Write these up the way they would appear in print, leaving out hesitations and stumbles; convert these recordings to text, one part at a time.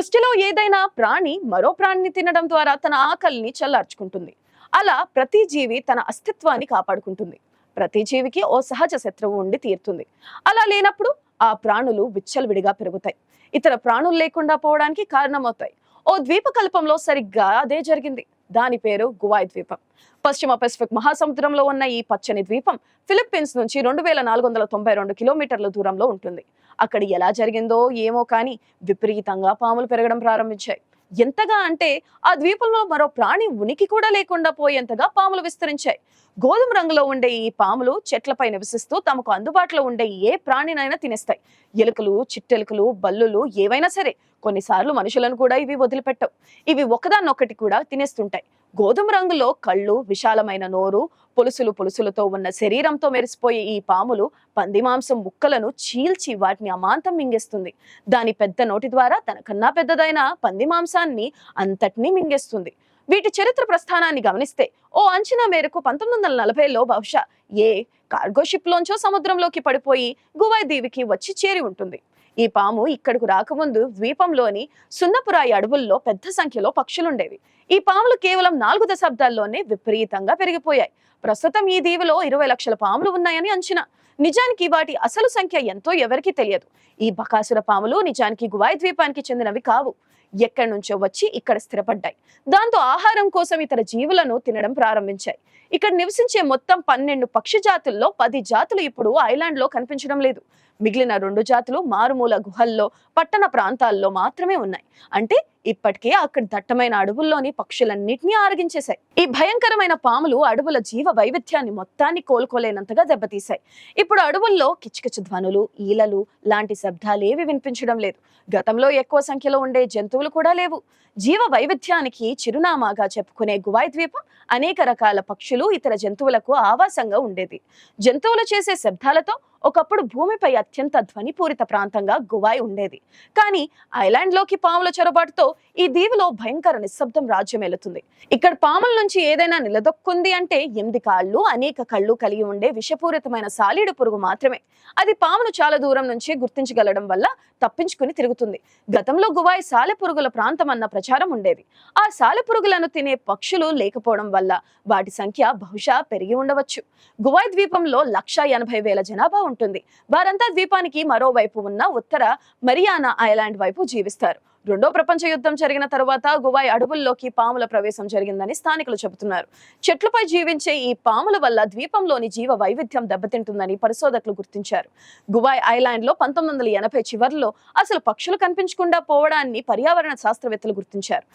సృష్టిలో ఏదైనా ప్రాణి మరో ప్రాణిని తినడం ద్వారా తన ఆకలిని చల్లార్చుకుంటుంది. అలా ప్రతి జీవి తన అస్తిత్వాన్ని కాపాడుకుంటుంది. ప్రతి జీవికి ఓ సహజ శత్రువు ఉండి తీరుతుంది. అలా లేనప్పుడు ఆ ప్రాణులు విచ్చలవిడిగా పెరుగుతాయి. ఇతర ప్రాణులు లేకుండా పోవడానికి కారణమవుతాయి. ఓ ద్వీపకల్పంలో సరిగ్గా అదే జరిగింది. దాని పేరు గువాయ్ ద్వీపం. పశ్చిమ పసిఫిక్ మహాసముద్రంలో ఉన్న ఈ పచ్చని ద్వీపం ఫిలిప్పీన్స్ నుంచి 2492 కిలోమీటర్ల దూరంలో ఉంటుంది. అక్కడ ఎలా జరిగిందో ఏమో కానీ విపరీతంగా పాములు పెరగడం ప్రారంభించాయి. ఎంతగా అంటే ఆ ద్వీపంలో మరో ప్రాణి ఉనికి కూడా లేకుండా పోయేంతగా పాములు విస్తరించాయి. గోధుమ రంగులో ఉండే ఈ పాములు చెట్లపై నివసిస్తూ తమకు అందుబాటులో ఉండే ఏ ప్రాణినైనా తినేస్తాయి. ఎలుకలు, చిట్టెలుకలు, బల్లులు ఏవైనా సరే. కొన్నిసార్లు మనుషులను కూడా ఇవి వదిలిపెట్టవు. ఇవి ఒకదాన్నొక్కటి కూడా తినేస్తుంటాయి. గోధుమ రంగులో కళ్ళు, విశాలమైన నోరు, పులుసులతో ఉన్న శరీరంతో మెరిసిపోయే ఈ పాములు పంది మాంసం ముక్కలను చీల్చి వాటిని అమాంతం మింగేస్తుంది. దాని పెద్ద నోటి ద్వారా తనకన్నా పెద్దదైన పంది మాంసాన్ని అంతటినీ మింగేస్తుంది. వీటి చరిత్ర ప్రస్థానాన్ని గమనిస్తే ఓ అంచనా మేరకు 1940లో బహుశా ఏ కార్గో షిప్ లోంచో సముద్రంలోకి పడిపోయి గువాయ్ దీవికి వచ్చి చేరి ఉంటుంది. ఈ పాము ఇక్కడకు రాకముందు ద్వీపంలోని సున్నపురాయి అడవుల్లో పెద్ద సంఖ్యలో పక్షులుండేవి. ఈ పాములు కేవలం 4 దశాబ్దాల్లోనే విపరీతంగా పెరిగిపోయాయి. ప్రస్తుతం ఈ దీవిలో 20 లక్షల పాములు ఉన్నాయని అంచనా. నిజానికి వాటి అసలు సంఖ్య ఎంతో ఎవరికీ తెలియదు. ఈ బకాసుర పాములు నిజానికి గువాయ్ ద్వీపానికి చెందినవి కావు. ఎక్కడి నుంచో వచ్చి ఇక్కడ స్థిరపడ్డాయి. దాంతో ఆహారం కోసం ఇతర జీవులను తినడం ప్రారంభించాయి. ఇక్కడ నివసించే మొత్తం 12 పక్షి జాతుల్లో 10 జాతులు ఇప్పుడు ఐలాండ్ లో కనిపించడం లేదు. మిగిలిన 2 జాతులు మారుమూల గుహల్లో, పట్టణ ప్రాంతాల్లో మాత్రమే ఉన్నాయి. అంటే ఇప్పటికే అక్కడ దట్టమైన అడవుల్లోని పక్షులన్నిటినీ ఆరగించేశాయి. ఈ భయంకరమైన పాములు అడవుల జీవ వైవిధ్యాన్ని మొత్తాన్ని కోలుకోలేనంతగా దెబ్బతీశాయి. ఇప్పుడు అడవుల్లో కిచకిచ ధ్వనులు, ఈలలు లాంటి శబ్దాలేవి వినిపించడం లేదు. గతంలో ఎక్కువ సంఖ్యలో ఉండే జంతువులు కూడా లేవు. జీవ వైవిధ్యానికి చిరునామాగా చెప్పుకునే గువాయ్ ద్వీపం అనేక రకాల పక్షులు, ఇతర జంతువులకు ఆవాసంగా ఉండేది. జంతువులు చేసే శబ్దాలతో ఒకప్పుడు భూమిపై అత్యంత ధ్వనిపూరిత ప్రాంతంగా గువాయ్ ఉండేది. కానీ ఐలాండ్ లోకి పాముల చొరబాటుతో ఈ దీవిలో భయంకర నిశ్శబ్దం రాజ్యమేలుతుంది. ఇక్కడ పాముల నుంచి ఏదైనా నిలదొక్కుంది అంటే 8 కాళ్ళు, అనేక కళ్ళు కలిగి ఉండే విషపూరితమైన సాలీడు పురుగు మాత్రమే. అది పామును చాలా దూరం నుంచి గుర్తించగలడం వల్ల తప్పించుకుని తిరుగుతుంది. గతంలో గువాయ్ సాలెపురుగుల ప్రాంతం అన్న ప్రచారం ఉండేది. ఆ సాలెపురుగులను తినే పక్షులు లేకపోవడం వల్ల వాటి సంఖ్య బహుశా పెరిగి ఉండవచ్చు. గువాయ్ ద్వీపంలో 1,80,000 జనాభా ఉంటుంది. వారంతా ద్వీపానికి మరోవైపు ఉన్న ఉత్తర మరియానా ఐలాండ్ వైపు జీవిస్తారు. రెండో ప్రపంచ యుద్ధం జరిగిన తరువాత గువాయ్ అడవుల్లోకి పాముల ప్రవేశం జరిగిందని స్థానికులు చెబుతున్నారు. చెట్లపై జీవించే ఈ పాముల వల్ల ద్వీపంలోని జీవ వైవిధ్యం దెబ్బతింటుందని పరిశోధకులు గుర్తించారు. గువాయ్ ఐలాండ్ లో 1980 చివర్లో అసలు పక్షులు కనిపించకుండా పోవడాన్ని పర్యావరణ శాస్త్రవేత్తలు గుర్తించారు.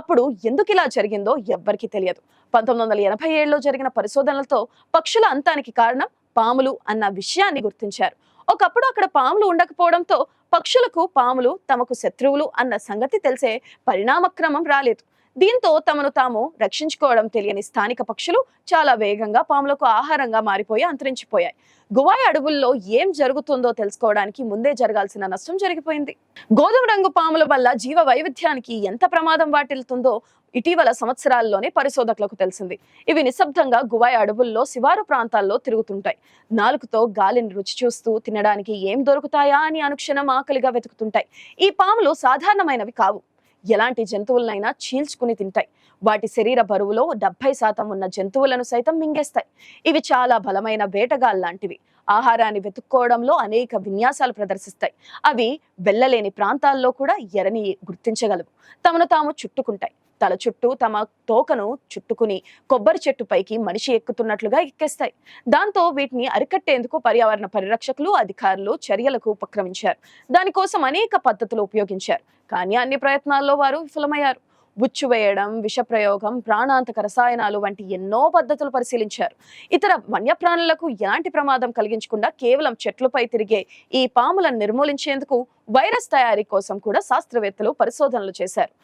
అప్పుడు ఎందుకు ఇలా జరిగిందో ఎవ్వరికీ తెలియదు. 1987లో జరిగిన పరిశోధనలతో పక్షుల అంతానికి కారణం పాములు అన్న విషయాన్ని గుర్తించారు. ఒకప్పుడు అక్కడ పాములు ఉండకపోవడంతో పక్షులకు పాములు తమకు శత్రువులు అన్న సంగతి తెలిసే పరిణామక్రమం రాలేదు. దీంతో తమను తాము రక్షించుకోవడం తెలియని స్థానిక పక్షులు చాలా వేగంగా పాములకు ఆహారంగా మారిపోయి అంతరించిపోయాయి. గువాయ్ అడవుల్లో ఏం జరుగుతుందో తెలుసుకోవడానికి ముందే జరగాల్సిన నష్టం జరిగిపోయింది. గోధుమ రంగు పాముల వల్ల జీవ వైవిధ్యానికి ఎంత ప్రమాదం వాటిల్తుందో ఇటీవల సంవత్సరాల్లోనే పరిశోధకులకు తెలిసింది. ఇవి నిశ్శబ్దంగా గువాయ్ అడవుల్లో శివారు ప్రాంతాల్లో తిరుగుతుంటాయి. నాలుకతో గాలిని రుచి చూస్తూ తినడానికి ఏం దొరుకుతాయా అని అనుక్షణం ఆకలిగా వెతుకుతుంటాయి. ఈ పాములు సాధారణమైనవి కావు. ఎలాంటి జంతువులనైనా చీల్చుకుని తింటాయి. వాటి శరీర బరువులో 70% ఉన్న జంతువులను సైతం మింగేస్తాయి. ఇవి చాలా బలమైన వేటగాళ్లాంటివి. ఆహారాన్ని వెతుక్కోవడంలో అనేక విన్యాసాలు ప్రదర్శిస్తాయి. అవి వెళ్ళలేని ప్రాంతాల్లో కూడా ఎరని గుర్తించగలవు. తమను తాము చుట్టుకుంటాయి. తల చుట్టూ తమ తోకను చుట్టుకుని కొబ్బరి చెట్టు పైకి మనిషి ఎక్కుతున్నట్లుగా ఎక్కేస్తాయి. దాంతో వీటిని అరికట్టేందుకు పర్యావరణ పరిరక్షకులు, అధికారులు చర్యలకు ఉపక్రమించారు. దానికోసం అనేక పద్ధతులు ఉపయోగించారు. కానీ అన్ని ప్రయత్నాల్లో వారు విఫలమయ్యారు. ఉచ్చు వేయడం, విషప్రయోగం, ప్రాణాంతక రసాయనాలు వంటి ఎన్నో పద్ధతులు పరిశీలించారు. ఇతర వన్యప్రాణులకు ఎలాంటి ప్రమాదం కలిగించకుండా కేవలం చెట్లపై తిరిగే ఈ పాములను నిర్మూలించేందుకు వైరస్ తయారీ కోసం కూడా శాస్త్రవేత్తలు పరిశోధనలు చేశారు.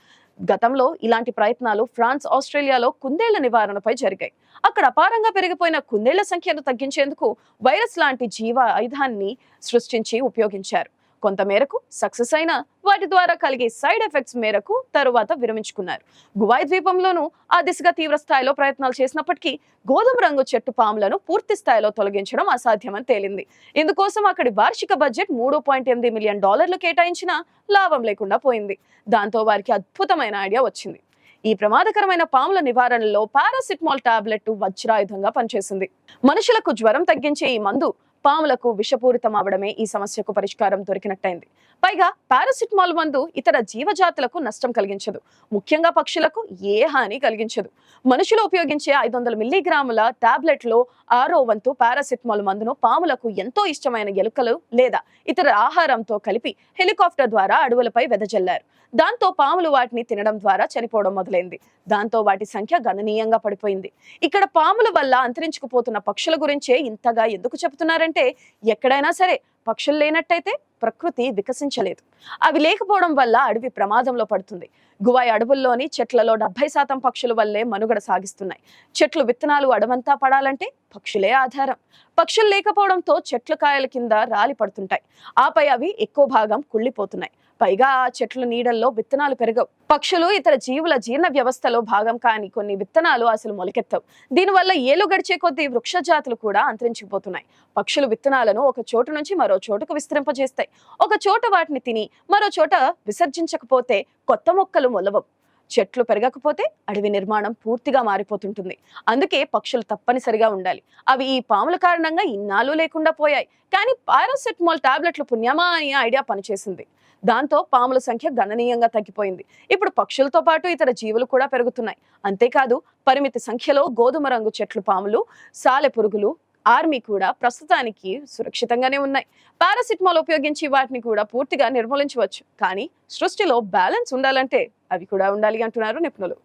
గతంలో ఇలాంటి ప్రయత్నాలు ఫ్రాన్స్, ఆస్ట్రేలియాలో కుందేళ్ల నివారణపై జరిగాయి. అక్కడ అపారంగా పెరిగిపోయిన కుందేళ్ల సంఖ్యను తగ్గించేందుకు వైరస్ లాంటి జీవ ఆయుధాన్ని సృష్టించి ఉపయోగించారు. కొంతమేరకు సక్సెస్ అయినా వాటి ద్వారా కలిగే సైడ్ ఎఫెక్ట్స్ మేరకు తరువాత విరమించుకున్నారు. గువాయ్ ద్వీపంలోనూ ఆ దిశగా తీవ్ర స్థాయిలో ప్రయత్నాలు చేసినప్పటికీ గోధుమ రంగు చెట్టు పాములను పూర్తి స్థాయిలో తొలగించడం అసాధ్యమని తేలింది. ఇందుకోసం అక్కడి వార్షిక బడ్జెట్ $3.8 మిలియన్ కేటాయించినా లాభం లేకుండా పోయింది. దాంతో వారికి అద్భుతమైన ఐడియా వచ్చింది. ఈ ప్రమాదకరమైన పాముల నివారణలో పారాసిటమాల్ టాబ్లెట్ వజ్రాయుధంగా పనిచేసింది. మనుషులకు జ్వరం తగ్గించే ఈ మందు పాములకు విషపూరితం అవడమే ఈ సమస్యకు పరిష్కారం దొరికినట్టయింది. పైగా పారాసిటమాల్ మందు ఇతర జీవజాతులకు నష్టం కలిగించదు, ముఖ్యంగా పక్షులకు ఏ హాని కలిగించదు. మనుషులు ఉపయోగించే 500 మిల్లీగ్రాముల టాబ్లెట్ లో 6వ వంతు పారాసిటమాల్ మందును పాములకు ఎంతో ఇష్టమైన ఎలుకలు లేదా ఇతర ఆహారంతో కలిపి హెలికాప్టర్ ద్వారా అడవులపై వెదజల్లారు. దాంతో పాములు వాటిని తినడం ద్వారా చనిపోవడం మొదలైంది. దాంతో వాటి సంఖ్య గణనీయంగా పడిపోయింది. ఇక్కడ పాముల వల్ల అంతరించుకుపోతున్న పక్షుల గురించే ఇంతగా ఎందుకు చెబుతున్నారంటే, ఎక్కడైనా సరే పక్షులు లేనట్టయితే ప్రకృతి వికసించలేదు. అవి లేకపోవడం వల్ల అడవి ప్రమాదంలో పడుతుంది. గువాయ్ అడవుల్లోని చెట్లలో 70% పక్షుల వల్లే మనుగడ సాగిస్తున్నాయి. చెట్లు విత్తనాలు అడవంతా పడాలంటే పక్షులే ఆధారం. పక్షులు లేకపోవడంతో చెట్ల కాయల కింద రాలి పడుతుంటాయి. ఆపై అవి ఎక్కువ భాగం కుళ్ళిపోతున్నాయి. పైగా ఆ చెట్ల నీడల్లో విత్తనాలు పెరగవు. పక్షులు ఇతర జీవుల జీర్ణ వ్యవస్థలో భాగం కాని కొన్ని విత్తనాలు అసలు మొలకెత్తవు. దీనివల్ల ఏలు గడిచే కొద్దీ వృక్ష జాతులు కూడా అంతరించిపోతున్నాయి. పక్షులు విత్తనాలను ఒక చోటు నుంచి మరో చోటుకు విస్తరింపజేస్తాయి. ఒక చోట వాటిని తిని మరో చోట విసర్జించకపోతే కొత్త మొక్కలు మొలవవు. చెట్లు పెరగకపోతే అడవి నిర్మాణం పూర్తిగా మారిపోతుంటుంది. అందుకే పక్షులు తప్పనిసరిగా ఉండాలి. అవి ఈ పాముల కారణంగా ఇన్నాళ్ళు లేకుండా పోయాయి. కానీ పారాసెటమాల్ టాబ్లెట్లు పుణ్యమా అనే ఐడియా పనిచేసింది. దాంతో పాముల సంఖ్య గణనీయంగా తగ్గిపోయింది. ఇప్పుడు పక్షులతో పాటు ఇతర జీవులు కూడా పెరుగుతున్నాయి. అంతేకాదు పరిమిత సంఖ్యలో గోధుమ రంగు చెట్లు పాములు, సాలె పురుగులు, ఆర్మీ కూడా ప్రస్తుతానికి సురక్షితంగానే ఉన్నాయి. పారాసిటమాల్ ఉపయోగించి వాటిని కూడా పూర్తిగా నిర్మూలించవచ్చు. కానీ సృష్టిలో బ్యాలెన్స్ ఉండాలంటే అవి కూడా ఉండాలి అంటున్నారు నిపుణులు.